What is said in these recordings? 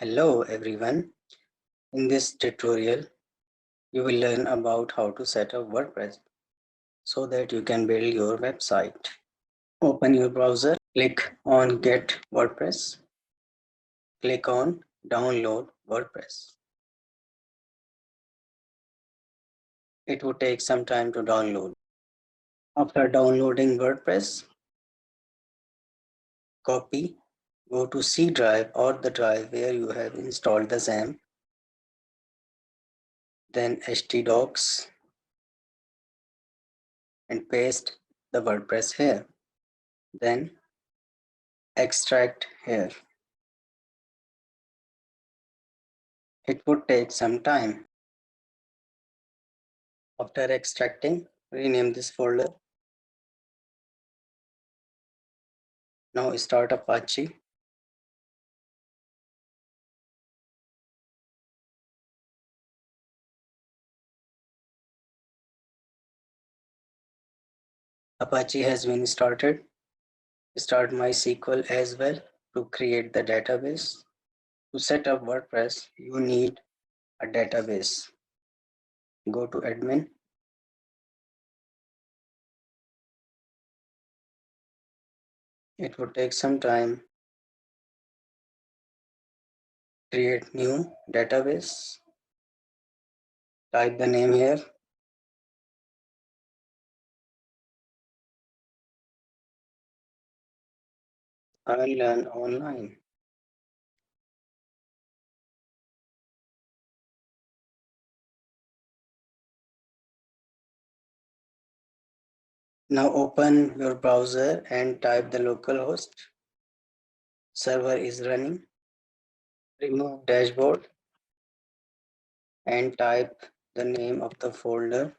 Hello everyone. In this tutorial, you will learn about how to set up WordPress so that you can build your website. Open your browser, click on Get WordPress, click on Download WordPress. It will take some time to download. After downloading WordPress, copy, go to C drive or the drive where you have installed the XAMPP, then htdocs and paste the WordPress here. Then extract here. It would take some time. After extracting, rename this folder. Now start Apache. Apache has been started. Start MySQL as well to create the database. To set up WordPress, you need a database. Go to admin. It would take some time. Create new database. Type the name here. Learn online. Now open your browser and type the localhost. Server is running. Remove dashboard and type the name of the folder.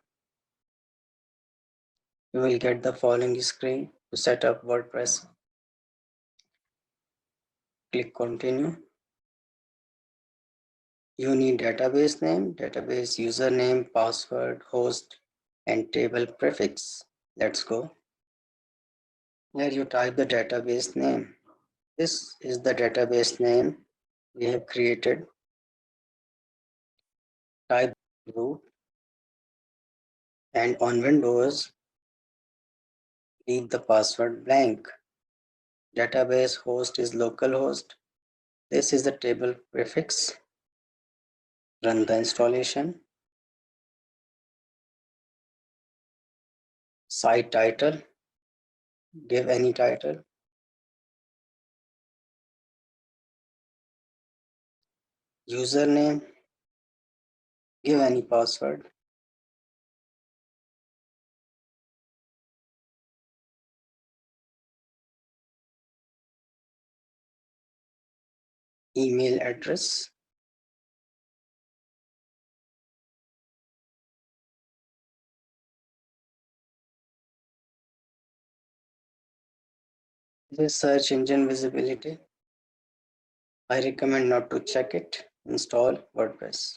You will get the following screen. To set up WordPress, click continue. You need database name, database username, password, host, and table prefix. Let's go. Here you type the database name. This is the database name we have created. Type root, and on Windows, leave the password blank. Database host is localhost. This is the table prefix. Run the installation. Site title, give any title. Username, give any password. Email address. This is search engine visibility. I recommend not to check it. Install WordPress.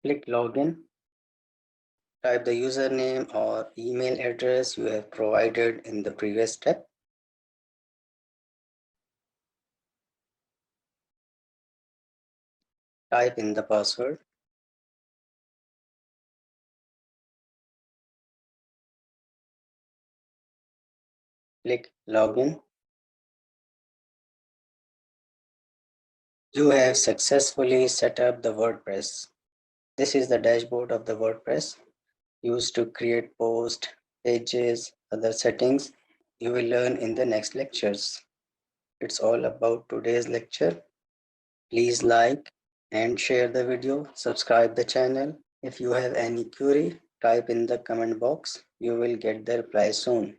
Click login. Type the username or email address you have provided in the previous step. Type in the password. Click login. You have successfully set up the WordPress. This is the dashboard of the WordPress used to create posts, pages, other settings you will learn in the next lectures. It's all about today's lecture. Please like and share the video, subscribe the channel. If you have any query, type in the comment box. You will get the reply soon.